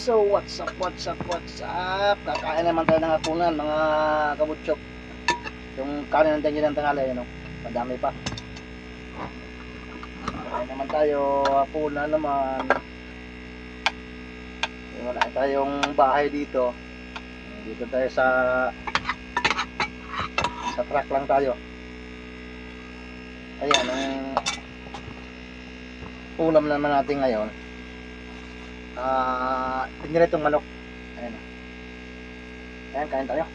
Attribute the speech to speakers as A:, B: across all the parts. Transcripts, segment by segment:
A: So what's up? Kakain naman tayo ng hapunan mga kabutsyok. Yung kanin ng dangin ng tanghali, no? Madami pa. Kakain naman tayo, hapunan naman. Wala tayong bahay dito. Dito tayo sa truck lang tayo. Ayan, ang ulam naman natin ngayon. Tingnan itong manok. Ayan. Ayan, kain tayo.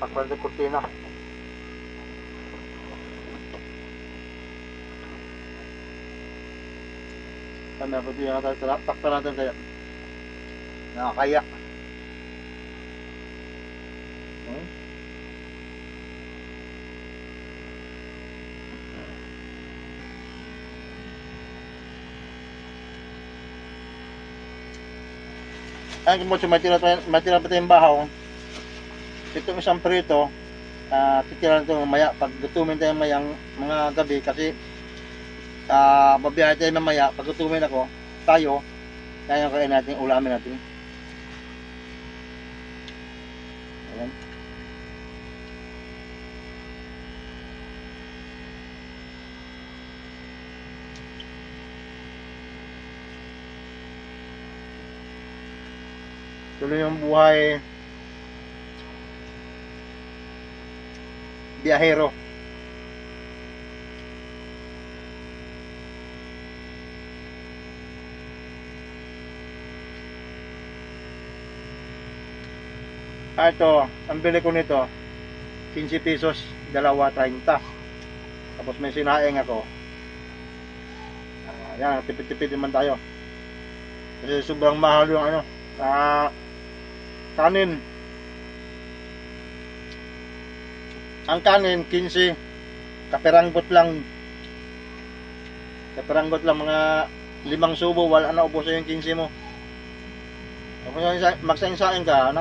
A: Pakpal ng kurtina. Kami po diyan natin, takpan natin kaya nakakaya. Ay, kung mo matira pa tayong bahaw. Itong isang prito, titira natin mamaya pag gutumin tayo mayang mga gabi kasi babiyahe tayo mamaya pag gutumin tayo kaya kain natin, ulamin natin. Ayan. Tuloy yung buhay biyahero. Ito, ang bili ko nito 15 pesos, dalawa 30. Tapos may sinaing ako. Yan, tipid-tipid naman tayo. Kasi sobrang mahal yung kanin. Ang kanin 15, kaperanggot lang mga 5 subo, wala na ubos yung 15 mo. Kung magsaing-saing ka,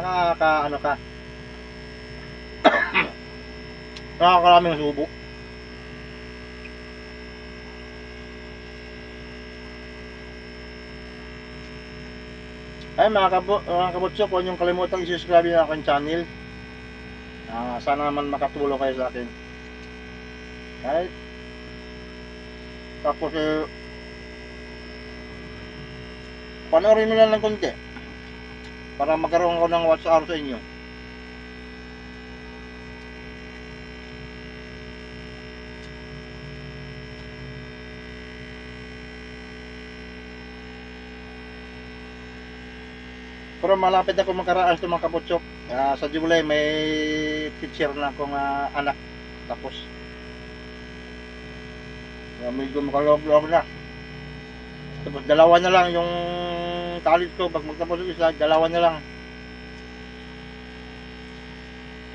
A: nakakaraming subo. Ay mga kabutsok, huwag niyong kalimutang i-subscribe na aking channel. Sana naman makatulong kayo sa akin. Right? Tapos panoorin nyo lang ng konti para magkaroon ko ng watch hour sa inyo. Pero malapit ako makaraas ito mga kabutsok. Sa July may teacher na akong anak. Tapos medyo makaloob-loob na. Tapos dalawa na lang yung college ko. Pag magtapos yung isa, dalawa na lang.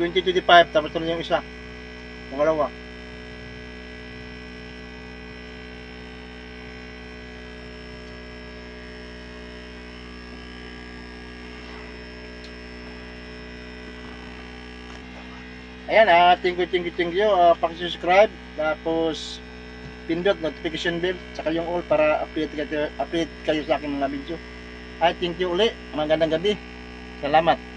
A: 2025, tapos na yung isa. Pangalawa. Ayan, thank you. Paki-subscribe, tapos pindot notification bell, saka yung all para update kayo sa aking mga video. Thank you uli. Magandang gabi. Salamat.